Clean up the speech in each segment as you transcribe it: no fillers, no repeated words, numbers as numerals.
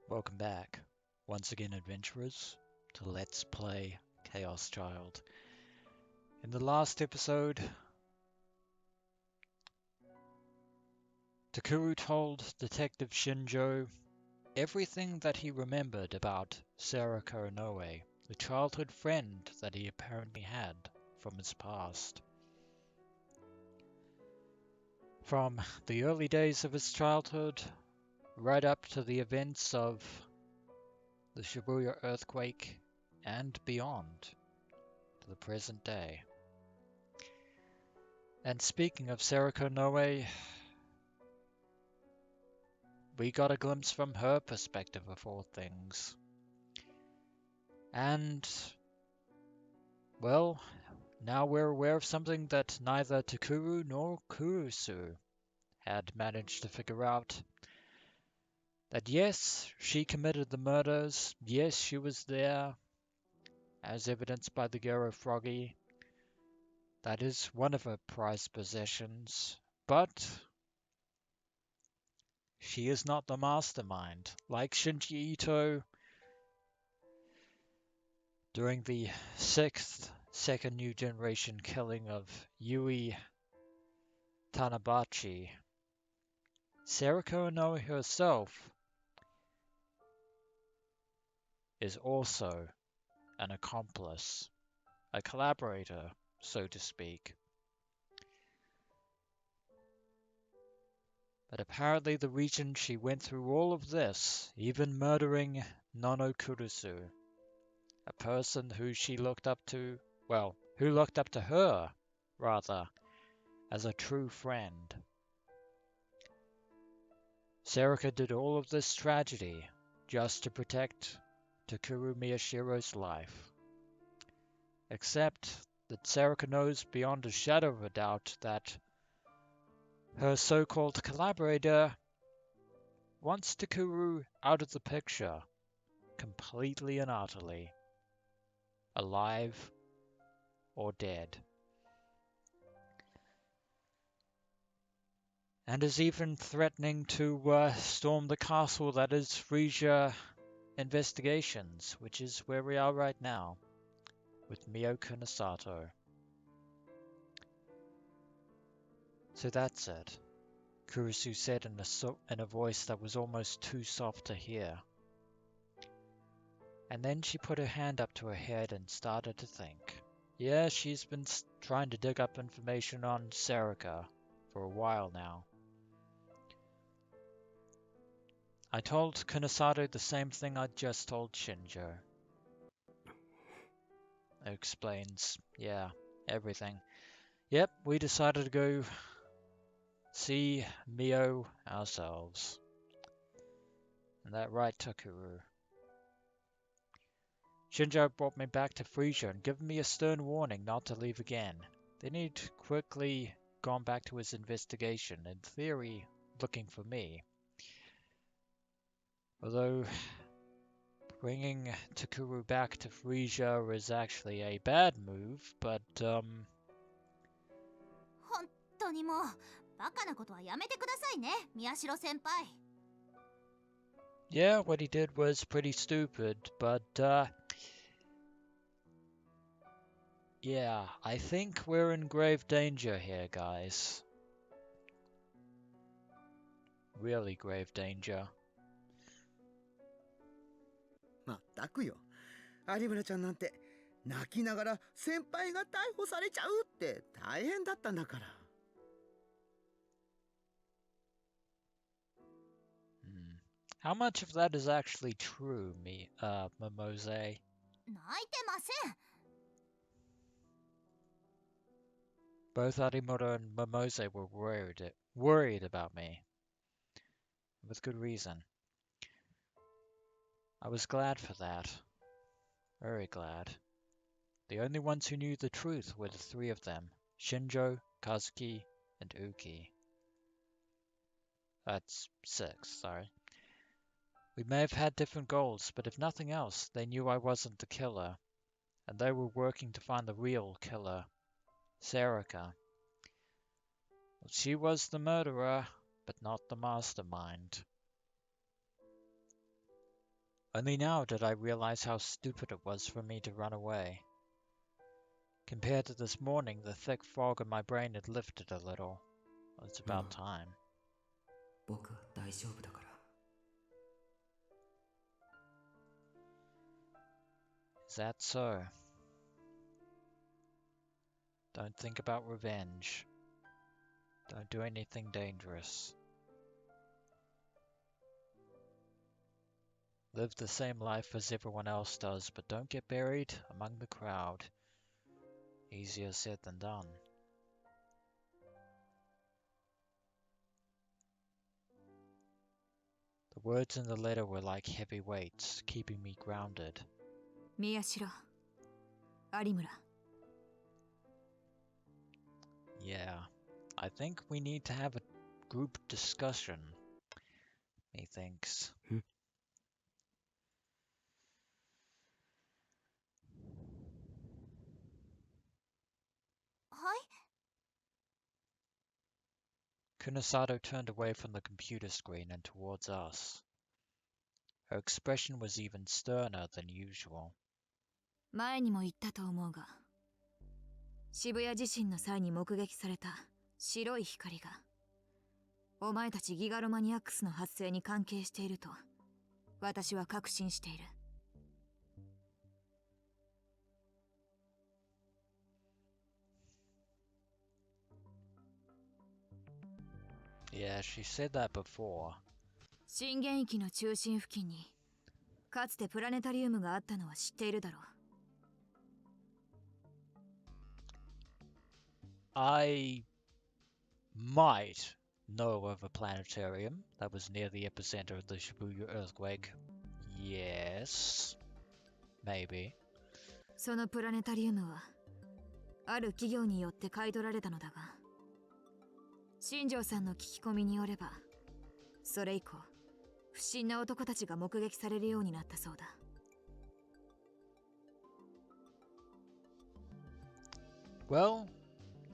Welcome back, once again adventurers, to Let's Play Chaos Child. In the last episode, Takuru told Detective Shinjo everything that he remembered about Sarah Konoe, the childhood friend that he apparently had from his past. From the early days of his childhood, right up to the events of the Shibuya Earthquake and beyond, to the present day. And speaking of Sarah Konoe, we got a glimpse from her perspective of all things. And, well, now we're aware of something that neither Takuru nor Kurusu had managed to figure out. That yes, she committed the murders, yes, she was there, as evidenced by the Gero Froggy. That is one of her prized possessions, but she is not the mastermind. Like Shinji Ito, during the second new generation killing of Yui Tanabachi, Sarah Konoe herself is also an accomplice, a collaborator, so to speak. But apparently the reason she went through all of this, even murdering Nono Kurusu, a person who she looked up to, well, who looked up to her, rather, as a true friend. Sarika did all of this tragedy just to protect Takuru Miyashiro's life. Except that Sarika knows beyond a shadow of a doubt that her so-called collaborator wants Takuru out of the picture, completely and utterly, alive or dead. And is even threatening to storm the castle that is Freesia Investigations, which is where we are right now, with Mio Kunasato. So that's it, Kurusu said in a voice that was almost too soft to hear. And then she put her hand up to her head and started to think. Yeah, she's been trying to dig up information on Sarika for a while now. I told Kunasato the same thing I just told Shinjo. Explains, yeah, everything. Yep, we decided to go see Mio ourselves. And that right, Takuru. Shinjo brought me back to Freesia and given me a stern warning not to leave again. Then he'd quickly gone back to his investigation, in theory looking for me. Although bringing Takuru back to Freesia is actually a bad move, but 本当にもうバカなことはやめてくださいね、宮代先輩。 yeah, what he did was pretty stupid, but yeah, I think we're in grave danger here, guys. Really grave danger. まったくよ。有村ちゃんなんて泣きながら先輩が逮捕されちゃうって大変だったんだから。How much of that is actually true, Momose? 泣いてません。 Both Arimura and Momose were worried about me. With good reason. I was glad for that. Very glad. The only ones who knew the truth were the three of them. Shinjo, Kazuki, and Uki. That's 6, sorry. We may have had different goals, but if nothing else, they knew I wasn't the killer. And they were working to find the real killer, Sarika. Well, she was the murderer, but not the mastermind. Only now did I realize how stupid it was for me to run away. Compared to this morning, the thick fog in my brain had lifted a little. It's about time. 僕は大丈夫だから。 Is that so? Don't think about revenge. Don't do anything dangerous. Live the same life as everyone else does, but don't get buried among the crowd. Easier said than done. The words in the letter were like heavy weights, keeping me grounded. 宮代、有村。 Yeah, I think we need to have a group discussion, methinks. はい。 Kunasato turned away from the computer screen and towards us. Her expression was even sterner than usual. 前にも言ったと思うが、渋谷地震の際に目撃された白い光が、お前たちギガロマニアックスの発生に関係していると、私は確信している。 Yeah, she said that before. 震源域の中心付近にかつてプラネタリウムがあったのは知っているだろう。 I might know of a planetarium that was near the epicenter of the Shibuya Earthquake. Yes. Maybe. そのプラネタリウムはある企業によって買い取られたのだが、新庄さんの聞き込みによれば、それ以降不審な男たちが目撃されるようになったそうだ。 Well,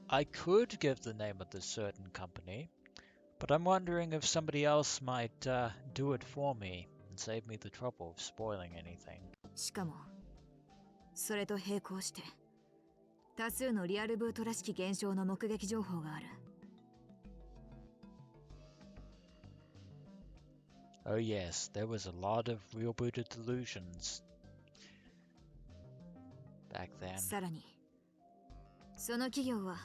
I could give the name of this certain company, but I'm wondering if somebody else might do it for me and save me the trouble of spoiling anything. しかもそれと並行して多数のリアルブートらしき現象の目撃情報がある。 Oh yes, there was a lot of real-booted delusions back then. さらにその企業は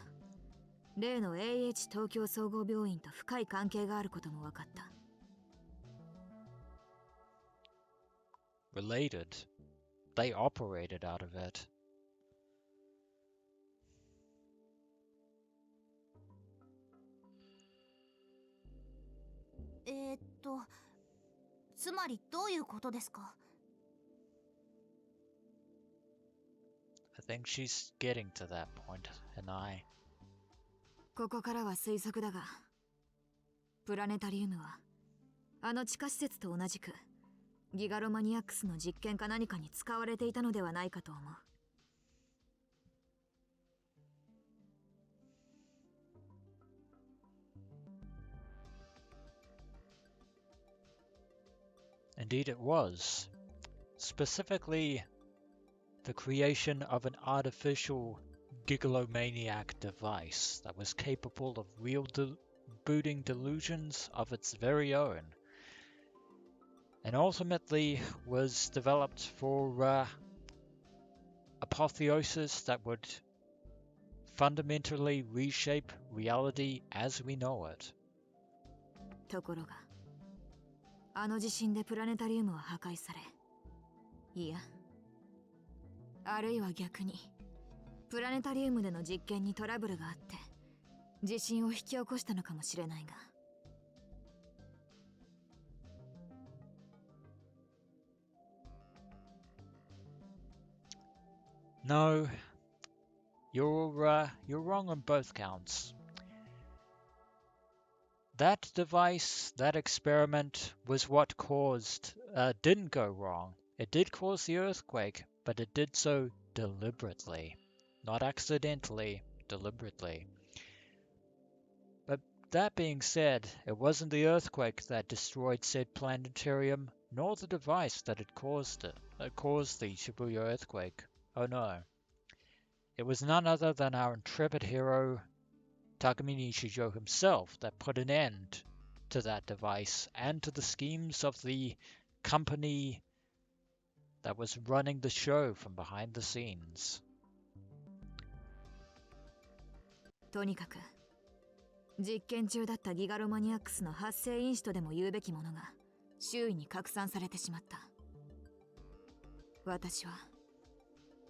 例の AH 東京総合病院と深い関係があることも分かった。 Related. They operated out of it. つまりどういうことですか？ I think she's getting to that point, and I... ここからは推測だが、プラネタリウムはあの地下施設と同じくギガロマニアックスの実験か何かに使われていたのではないかと思う。 Indeed it was. Specifically, the creation of an artificial Gigalomaniac device that was capable of booting delusions of its very own, and ultimately was developed for apotheosis that would fundamentally reshape reality as we know it. ところが、あの地震でプラネタリウムは破壊され、いや、あるいは逆にプラネタリウムでの実験にトラブルがあって地震を引き起こしたのかもしれないが。 No, you're wrong on both counts. That device, that experiment, was what didn't go wrong. It did cause the earthquake, but it did so deliberately. Not accidentally, deliberately. But that being said, it wasn't the earthquake that destroyed said planetarium, nor the device that had caused the Shibuya earthquake. Oh no. It was none other than our intrepid hero, Takumi Shinjo himself, that put an end to that device and to the schemes of the company that was running the show from behind the scenes. とにかく実験中だったギガロマニアックスの発生因子とでも言うべきものが周囲に拡散されてしまった。私は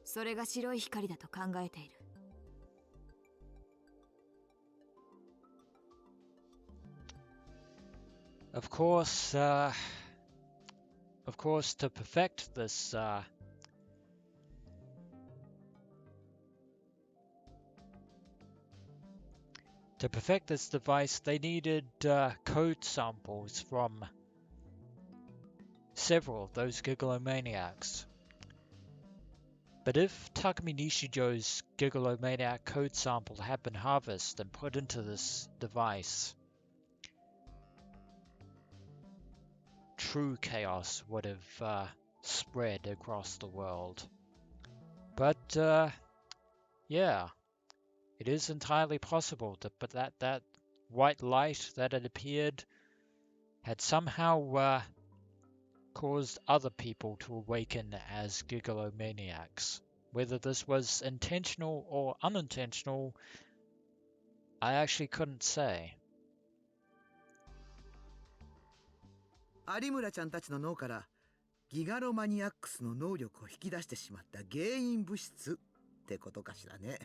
それが白い光だと考えている。Of course, to perfect this, device, they needed code samples from several of those Gigalomaniacs. But if Takumi Nishijo's Gigalomaniac code sample had been harvested and put into this device, true chaos would have spread across the world. But yeah, it is entirely possible that that white light that had appeared had somehow caused other people to awaken as Gigalomaniacs. Whether this was intentional or unintentional, I actually couldn't say. 有村ちゃんたちの脳からギガロマニアックスの能力を引き出してしまった原因物質ってことかしらね。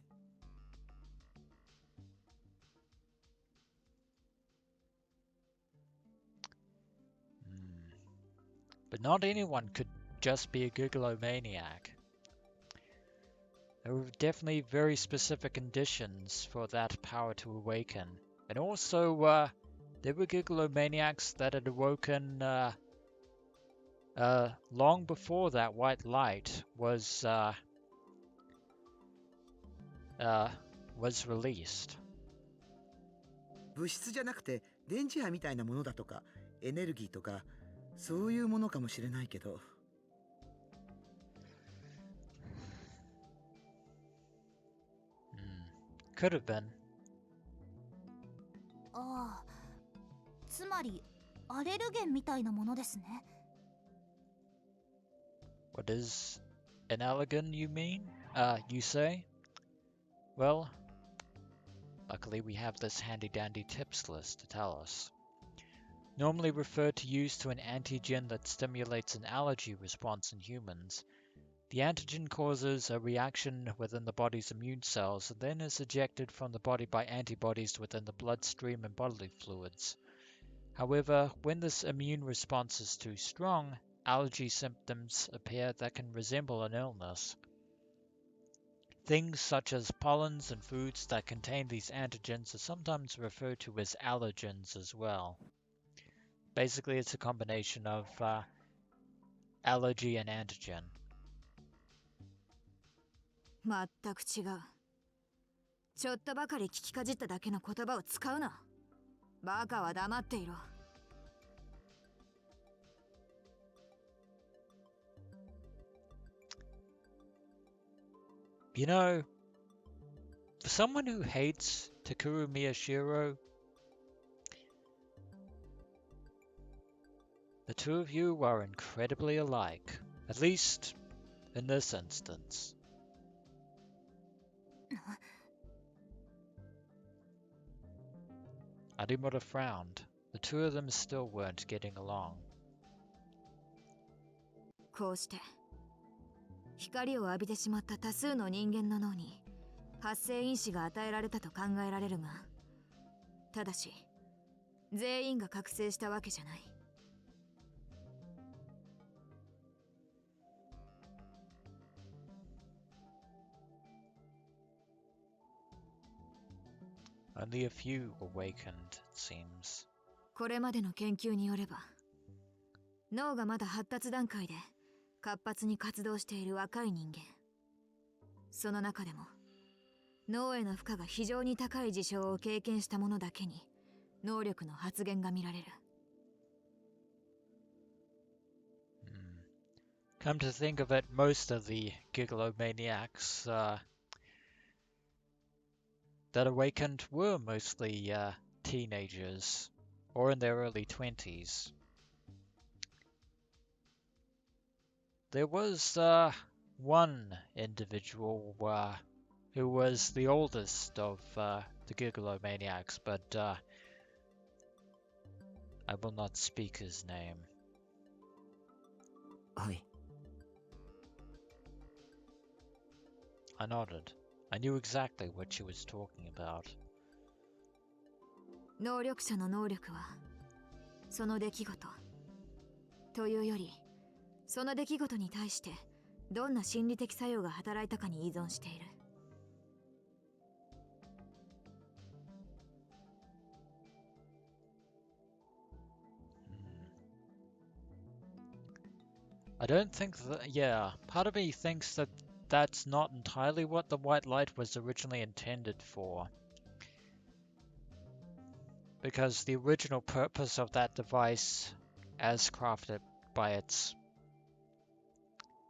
But not anyone could just be a Gigalomaniac. There were definitely very specific conditions for that power to awaken. And also, there were Gigalomaniacs that had awoken long before that white light was released. 物質じゃなくて電磁波みたいなものだとかエネルギーとかそういうものかもしれないけど。Could have been. ああ、つまりアレルゲンみたいなものですね。What is an allergen, you mean? You say? Well, luckily we have this handy-dandy tips list to tell us. Normally referred to use to an antigen that stimulates an allergy response in humans. The antigen causes a reaction within the body's immune cells and then is ejected from the body by antibodies within the bloodstream and bodily fluids. However, when this immune response is too strong, allergy symptoms appear that can resemble an illness. Things such as pollens and foods that contain these antigens are sometimes referred to as allergens as well. Basically, it's a combination of allergy and antigen. 全く違う。ちょっとばかり聞きかじっただけの言葉を使うな。バカは黙っていろ。You know, for someone who hates Takuru Miyashiro, the two of you are incredibly alike, at least in this instance. Arimura frowned. The two of them still weren't getting along. こうして光を浴びてしまった多数の人間の脳に発生因子が与えられたと考えられるが、ただし全員が覚醒したわけじゃない。Only a few awakened, it seems. これまでの研究によれば、脳がまだ発達段階で活発に活動している若い人間、その中でも脳への負荷が非常に高い事象を経験した者だけに能力の発現が見られる。Come to think of it, most of the Gigalomaniacs that awakened were mostly teenagers or in their early 20s. There was one individual who was the oldest of the Gigalomaniacs, but I will not speak his name. はい。 I nodded. I knew exactly what she was talking about. 能力者の能力はその出来事というより、その出来事に対してどんな心理的作用が働いたかに依存している。I don't think that, yeah, part of me thinks that that's not entirely what the white light was originally intended for. Because the original purpose of that device, as crafted by its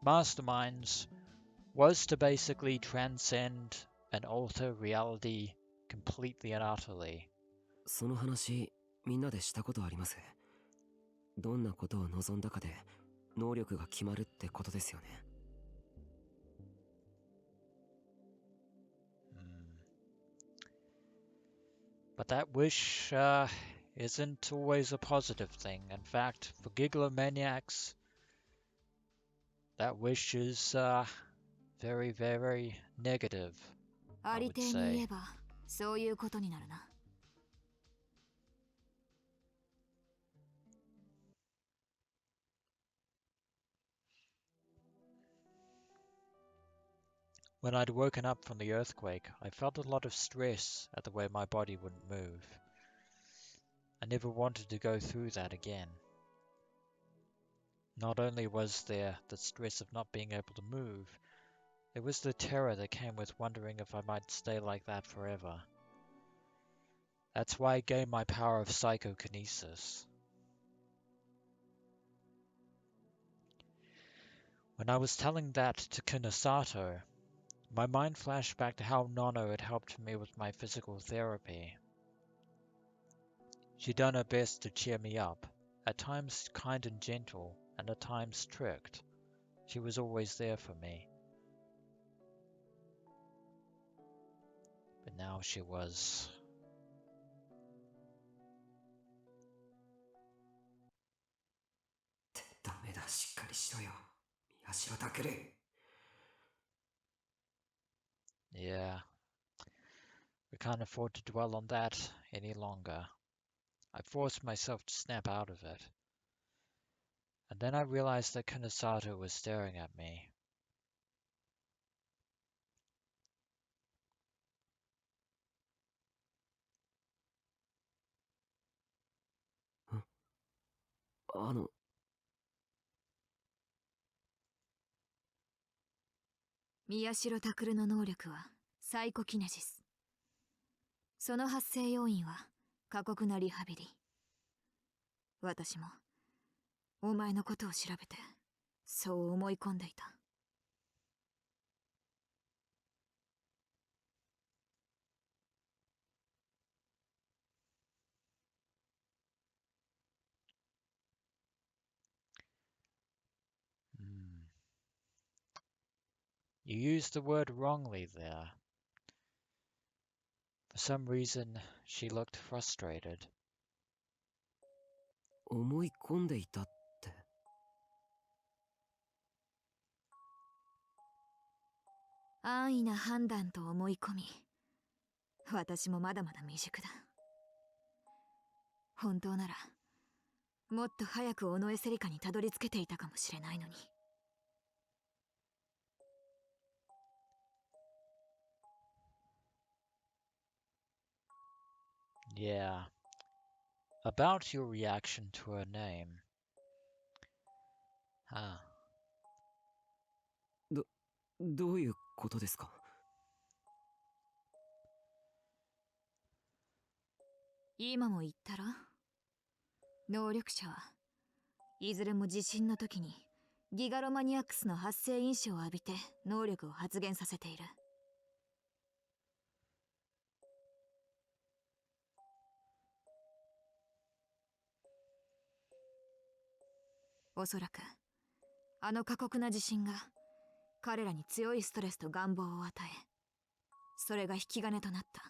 masterminds, was to basically transcend and alter reality completely and utterly. その話、みんなでしたことあります。どんなことを望んだかで、能力が決まるってことですよね。But that wish isn't always a positive thing. In fact, for Gigalomaniacs, that wish is very, very negative, あ I り would ていに言 say. えばそういうことになるな。When I'd woken up from the earthquake, I felt a lot of stress at the way my body wouldn't move. I never wanted to go through that again. Not only was there the stress of not being able to move, there was the terror that came with wondering if I might stay like that forever. That's why I gained my power of psychokinesis. When I was telling that to Kunasato, my mind flashed back to how Nono had helped me with my physical therapy. She'd done her best to cheer me up, at times kind and gentle, and at times strict. She was always there for me. But now she was... ダメだ、しっかりしろよ。宮代タクル。Yeah, we can't afford to dwell on that any longer. I forced myself to snap out of it. And then I realized that Kunasato was staring at me. 宮代拓の能力はサイコキネシス。その発生要因は過酷なリハビリ。私もお前のことを調べてそう思い込んでいた。You used the word wrongly there. For some reason, she looked frustrated. 思い込んでいたって。安易な判断と思い込み、私もまだまだ未熟だ。本当ならもっと早く尾上セリカにたどり着けていたかもしれないのに。Yeah. About your reaction to her name. Huh. どういうことですか？今も言ったろ。能力者はいずれも地震の時にギガロマニアックスの発生因子を浴びて能力を発現させている。おそらくあの過酷な地震が彼らに強いストレスと願望を与え、それが引き金となった。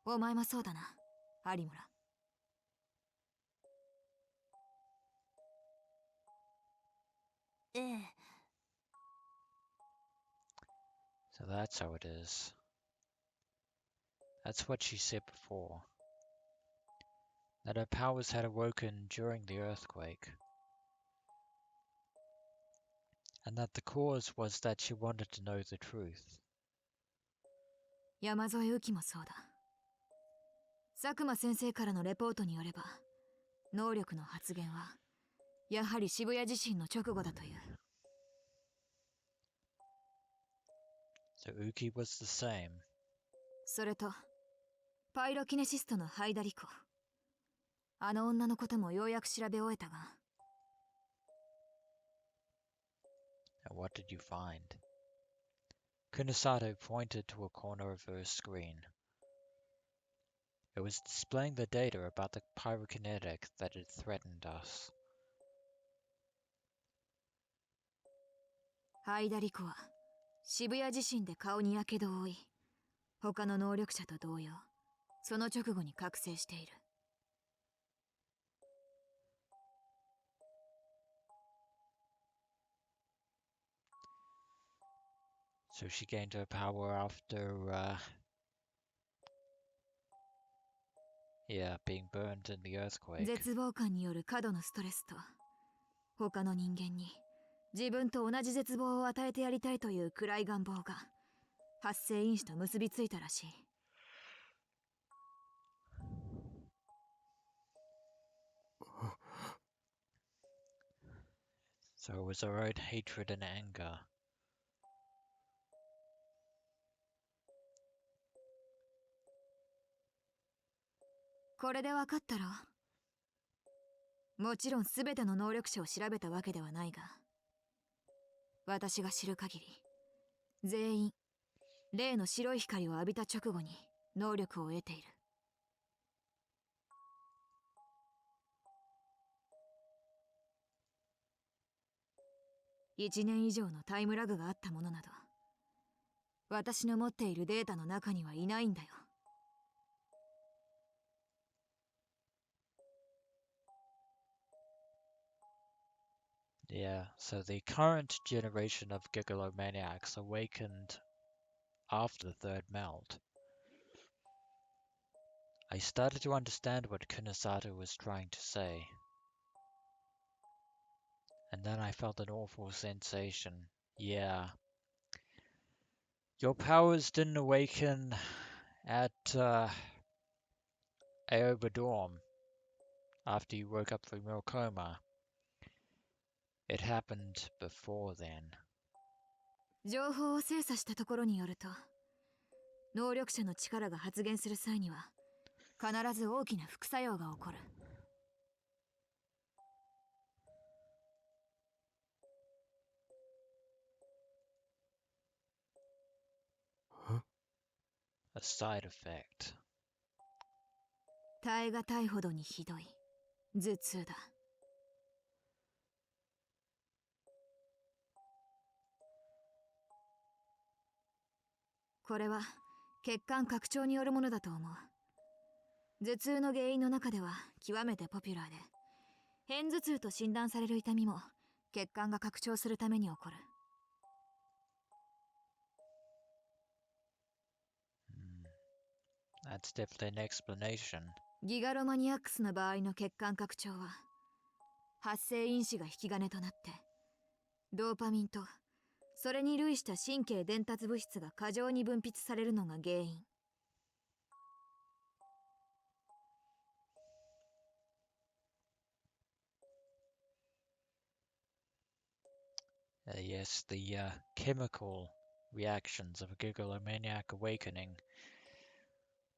お前もそうだな、有村。ええ。So that's how it is. That's what she said before. That her powers had awoken during the earthquake. And that the cause was that she wanted to know the truth. 山添由紀もそうだ。佐久間先生からのレポートによれば、能力の発現はやはり渋谷地震の直後だという。So Uki was the same. それとパイロキネシストのハイダリコ、あの女のこともようやく調べ終えたが。 And what did you find? Kunasato pointed to a corner of her screen. It was displaying the data about the pyrokinetic that had threatened us. ハイダリコは渋谷地震で顔に火傷を負い、他の能力者と同様、その直後に覚醒している。So she gained her power after, being burned in the earthquake. 絶望感による過度のストレスと、他の人間に自分と同じ絶望を与えてやりたいという暗い願望が発生因子と結びついたらしい。So it was her own hatred and anger. これで分かったろ。もちろん全ての能力者を調べたわけではないが、私が知る限り全員例の白い光を浴びた直後に能力を得ている。1年以上のタイムラグがあったものなど、私の持っているデータの中にはいないんだよ。Yeah, so the current generation of Gigalomaniacs awakened after the third melt. I started to understand what Kunasato was trying to say. And then I felt an awful sensation. Yeah. Your powers didn't awaken at Aoba Dorm after you woke up from your coma. It happened before then. 情報を精査したところによると、能力者の力が発現する際には必ず大きな副作用が起こる。A side effect. 耐え難いほどにひどい頭痛だ。これは血管拡張によるものだと思う。頭痛の原因の中では極めてポピュラーで、片頭痛と診断される痛みも血管が拡張するために起こる。That's definitely an explanation. ギガロマニアックスの場合の血管拡張は発生因子が引き金となって、ドーパミンとそれに類した神経伝達物質が過剰に分泌されるのが原因。Yes, the chemical reactions of a Gigalomaniac awakening.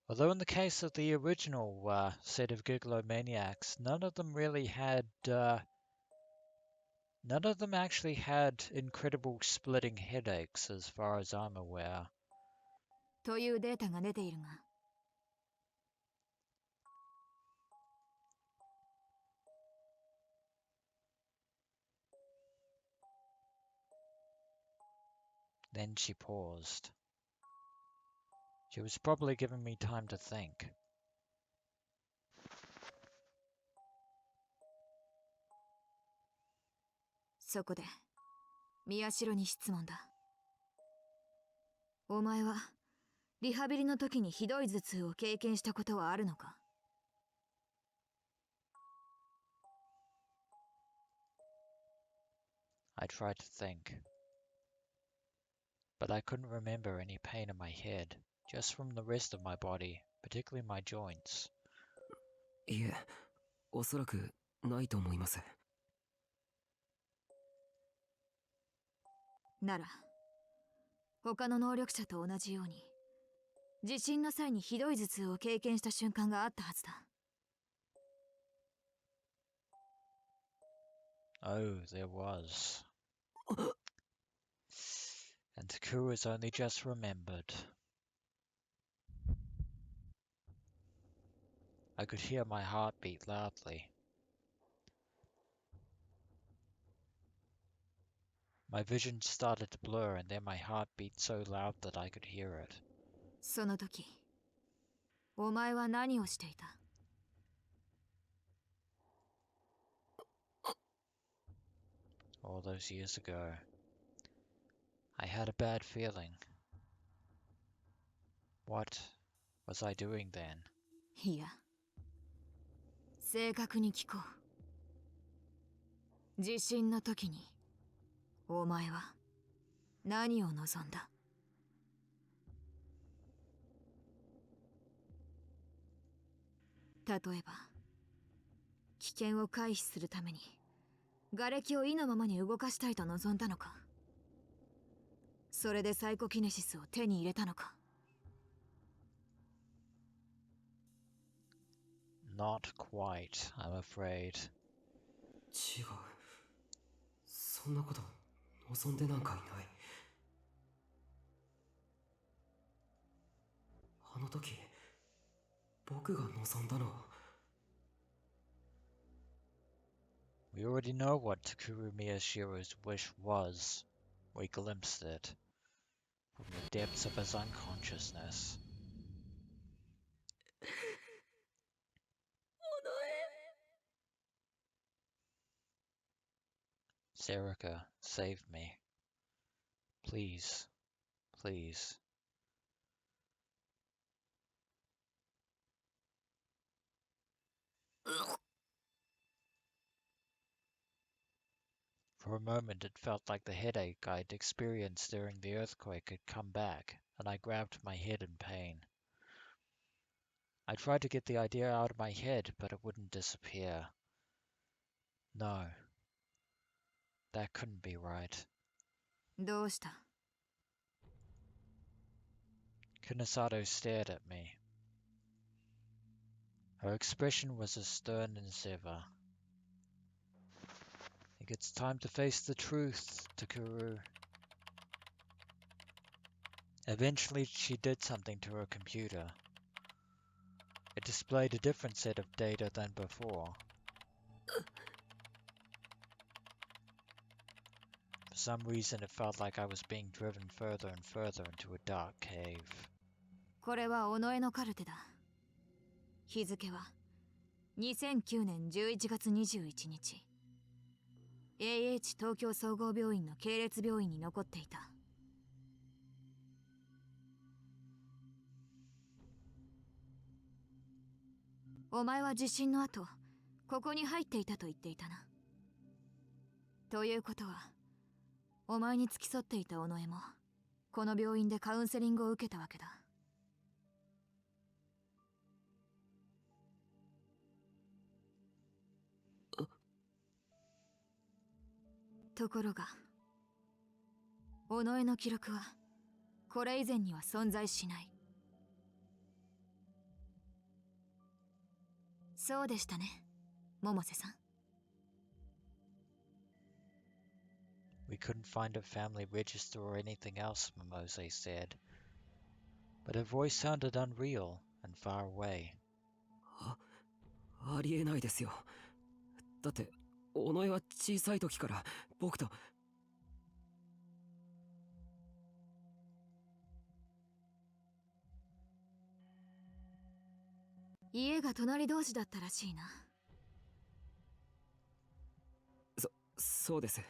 Although in the case of the original set of Gigalomaniacs, none of them actually had incredible splitting headaches, as far as I'm aware. というデータが出ているが、 Then she paused. She was probably giving me time to think. そこで宮代に質問だ。お前はリハビリの時にひどい頭痛を経験したことはあるのか？ I tried to think, but I couldn't remember any pain in my head, just from the rest of my body, particularly my joints. いえ、おそらくないと思います。なら、他の能力者と同じように、地震の際にひどい頭痛を経験した瞬間があったはずだ。 Oh, there was. And Takuru's only just remembered. I could hear my heart beat loudly. My vision started to blur, and then my heart beat so loud that I could hear it. その時、お前は何をしていた？ All those years ago, I had a bad feeling. What was I doing then? いや、正確に聞こう。地震の時に、お前は何を望んだ？例えば、危険を回避するために、瓦礫を意のままに動かしたいと望んだのか？それでサイコキネシスを手に入れたのか？ Not quite, I'm afraid. 違う。そんなこと望んでなんかいない。あの時、僕が望んだのは。We already know what Takuru Miyashiro's wish was. We glimpsed it from the depths of his unconsciousness. Serica, save me. Please, please. For a moment it felt like the headache I'd experienced during the earthquake had come back, and I grabbed my head in pain. I tried to get the idea out of my head, but it wouldn't disappear. No. That couldn't be right. どうした？ Kunasato stared at me. Her expression was as stern as ever. I think it's time to face the truth, Takuru. Eventually she did something to her computer. It displayed a different set of data than before. For some reason it felt like I was being driven further and further into a dark cave. これは尾上のカルテだ。日付は2009年11月21日。AH 東京総合病院の系列病院に残っていた。お前は地震の後、ここに入っていたと言っていたな。ということは、お前に付き添っていた尾上も、この病院でカウンセリングを受けたわけだ。ところが、己の記録はこれ以前には存在しない。そうでしたね、百瀬さん。We couldn't find a family register or anything else, Mimose said. But her voice sounded unreal and far away. ありえないですよ。だって、尾上は小さい時から僕と。家が隣同士だったらしいな。そうです。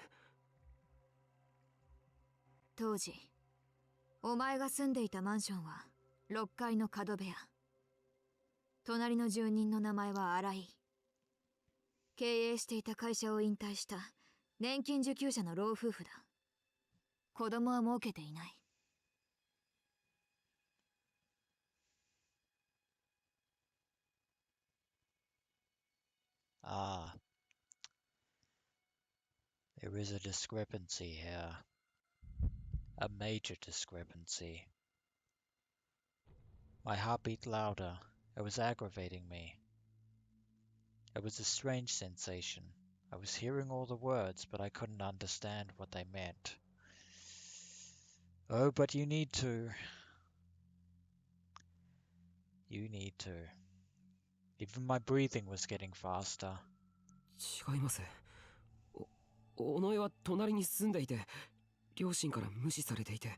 当時、お前が住んでいたマンションは6階の角部屋。隣の住人の名前は新井。経営していた会社を引退した年金受給者の老夫婦だ。子供は設けていない。Ah, there is a discrepancy here. A major discrepancy. My heart beat louder. It was aggravating me. It was a strange sensation. I was hearing all the words, but I couldn't understand what they meant. Oh, but you need to. You need to. Even my breathing was getting faster. 違います。尾上は隣に住んでいて、両親から無視されていて。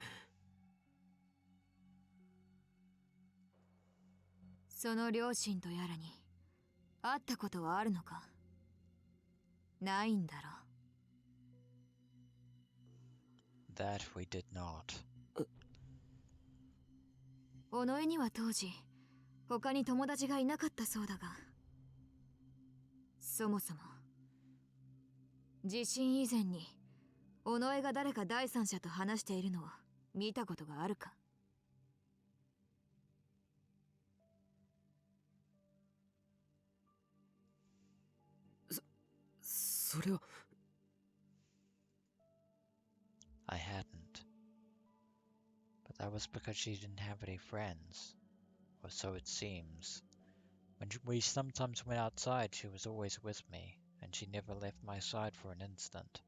その両親とやらに会ったことはあるのか？ないんだろう。 That we did not. 尾上には当時他に友達がいなかったそうだが、そもそも地震以前に尾上が誰か第三者と話しているのを見たことがあるか？それは。I hadn't. But that was because she didn't have any friends. Or so it seems. When we sometimes went outside, she was always with me, and she never left my side for an instant.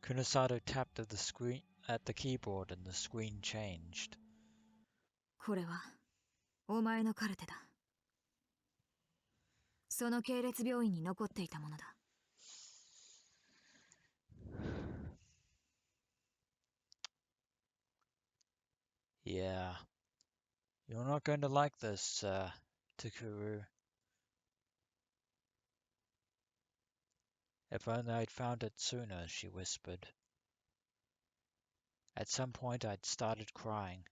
Kunasato tapped at the keyboard and the screen changed. これはお前のカルテだ。その系列病院に残っていたものだ。Yeah. You're not going to like this, Takuru. If only I'd found it sooner, she whispered. At some point I'd started crying.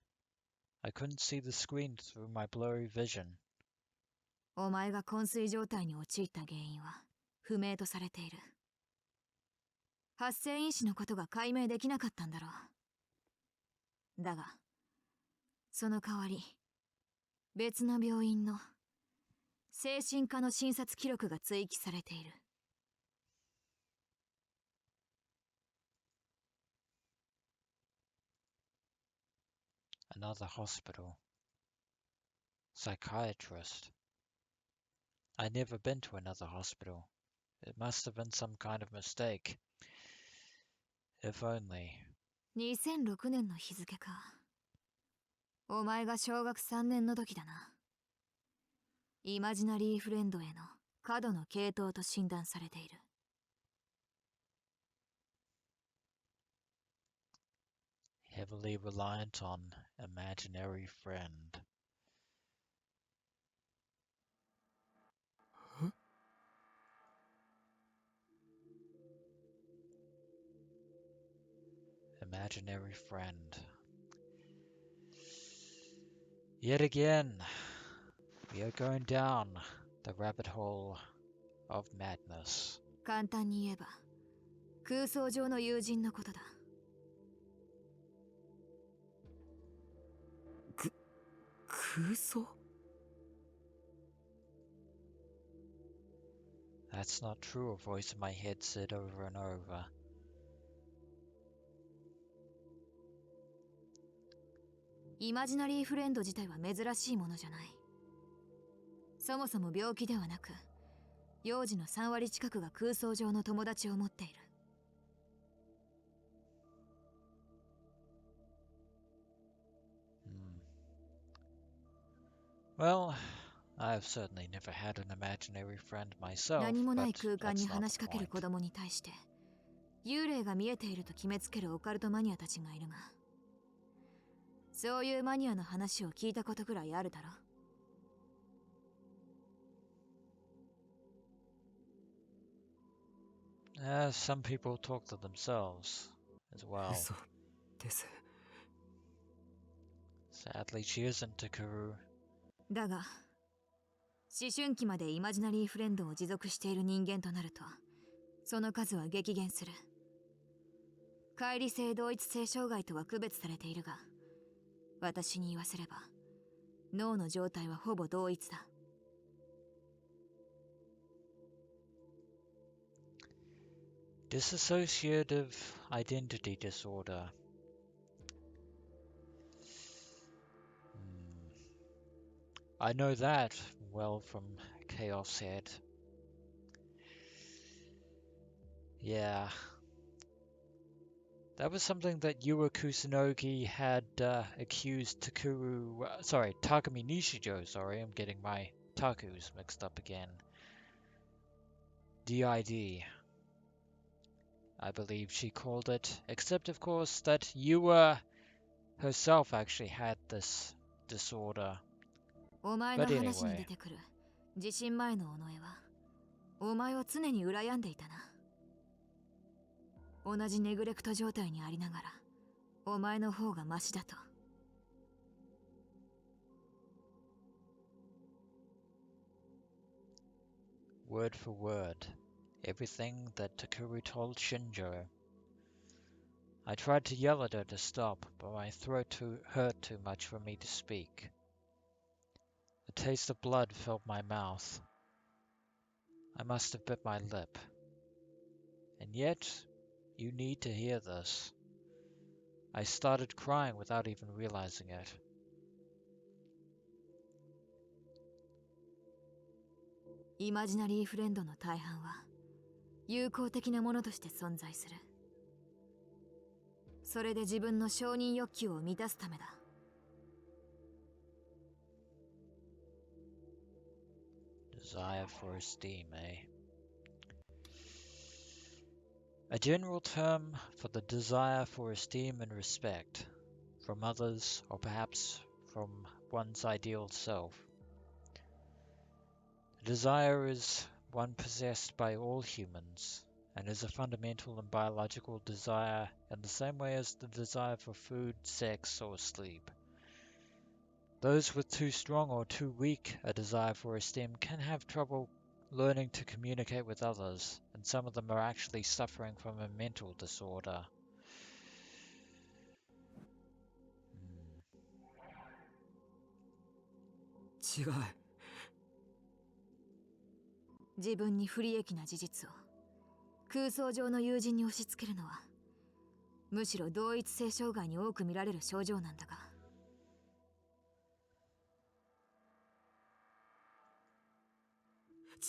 I couldn't see the screen through my blurry vision. お前が昏睡状態に陥った原因は不明とされている。発生因子のことが解明できなかったんだろう。だが、その代わり、別の病院の精神科の診察記録が追記されている。Another hospital. Psychiatrist. I'd never been to another hospital. It must have been some kind of mistake. If only. 2006年の日付か。お前が小学3年の時だな。イマジナリーフレンドへの過度の傾倒と診断されている。Heavily reliant on imaginary friend. Imaginary friend. Yet again, we are going down the rabbit hole of madness. 簡単に言えば、空想上の友人のことだ。空想？ That's not true, a voice in my head said over and over.イマジナリーフレンド自体は珍しいものじゃない。そもそも病気ではなく、幼児の3割近くが空想上の友達を持っている。Well, I've certainly never had an imaginary friend myself, 何もない but 空間に that's not 話し the かける point. 子供に対して幽霊が見えていると決めつけるオカルトマニアたちがいるが、そういうマニアの話を聞いたことくらいあるだろ。Some people talk to themselves as well. 嘘です。 Sadly, she isn't Takuru. だが思春期までイマジナリーフレンドを持続している人間となると、その数は激減する。乖離性同一性障害とは区別されているが、私に言わせれば脳の状態はほぼ同一だ。Dissociative identity disorder. I know that well from ChäoS head. Yeah. That was something that Yua Kusunogi had accused Takumi Nishijo, I'm getting my Takus mixed up again. DID, I believe she called it, except of course that Yua herself actually had this disorder. お前の But 話に出 anyway, てくる地震前の尾上はお前を常に羨んでいたな。同じネグレクト状態にありながらお前の方がマシだと。word for word, everything that Takuru told Shinjo. I tried to yell at her to stop, but my throat hurt too much for me to speak. The taste of blood filled my mouth. I must have bit my lip. And yet, you need to hear this. I started crying without even realizing it. イマジナリーフレンドの大半は友好的なものとして存在する。それで自分の承認欲求を満たすためだ。Desire for esteem, eh? A general term for the desire for esteem and respect from others, or perhaps from one's ideal self. The desire is one possessed by all humans, and is a fundamental and biological desire in the same way as the desire for food, sex, or sleep. Those with too strong or too weak a desire for esteem can have trouble learning to communicate with others, and some of them are actually suffering from a mental disorder. 違う。自分に不利益な事実を空想上の友人に押し付けるのはむしろ同一性障害に多く見られる症状なんだが。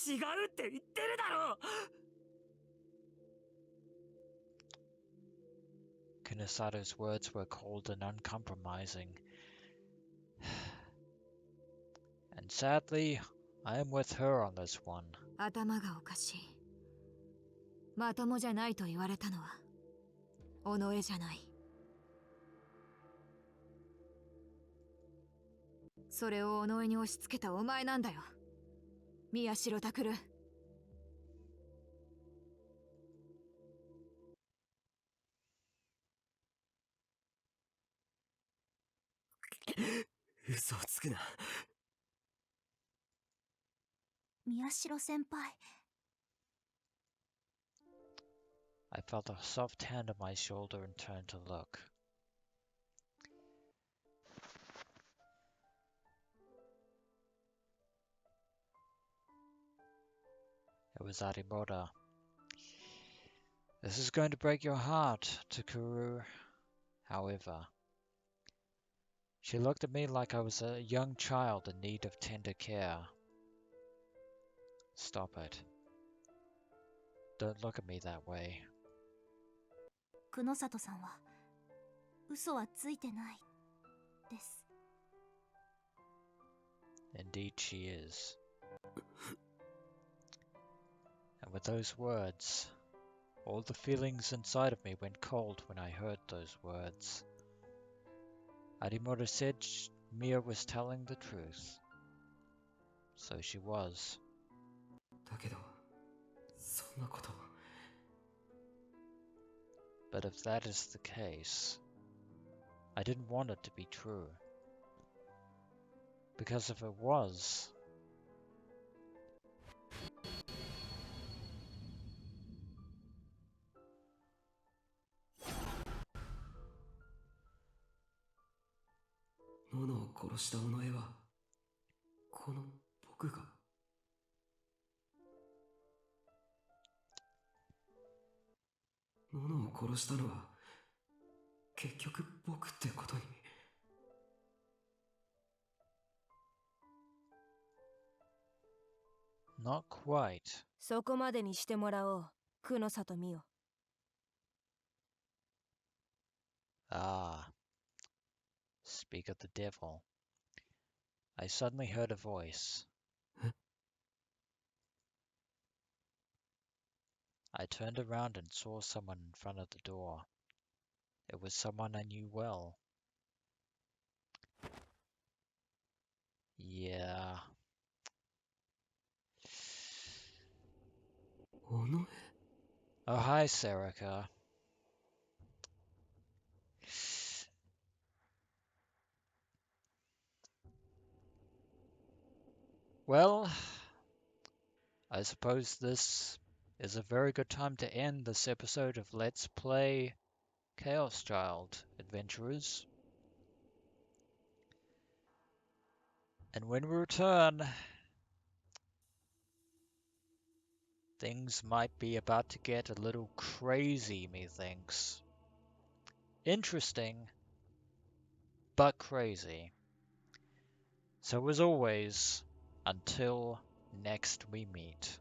違うって言ってるだろ。 Kunisato's words were cold and uncompromising. And sadly, I am with her on this one. 頭がおかしい。まともじゃないと言われたのは己じゃない。それを己に押し付けたお前なんだよ、宮代拓。嘘をつくな。宮代先輩。I felt a soft hand on my shoulder and turned to look. It It was Arimura. This is going to break your heart, Takuru. However, she looked at me like I was a young child in need of tender care. Stop it. Don't look at me that way. 久野里さんは嘘はついてないです。 Indeed she is. And with those words, all the feelings inside of me went cold when I heard those words. Arimura said Mia was telling the truth. So she was. だけど、そんなこと。But if that is the case, I didn't want it to be true. Because if it was,ノノを殺した尾上は、この僕が。ノノを殺したのは、結局僕ってことに。not quite. そこまでにしてもらおう、久野里美代。Ah, speak of the devil. I suddenly heard a voice. I turned around and saw someone in front of the door. It was someone I knew well. Yeah. 尾上 Oh, hi, Serica. Well, I suppose this is a very good time to end this episode of Let's Play ChäoS Child, adventurers. And when we return, things might be about to get a little crazy, methinks. Interesting, but crazy. So as always, until next we meet.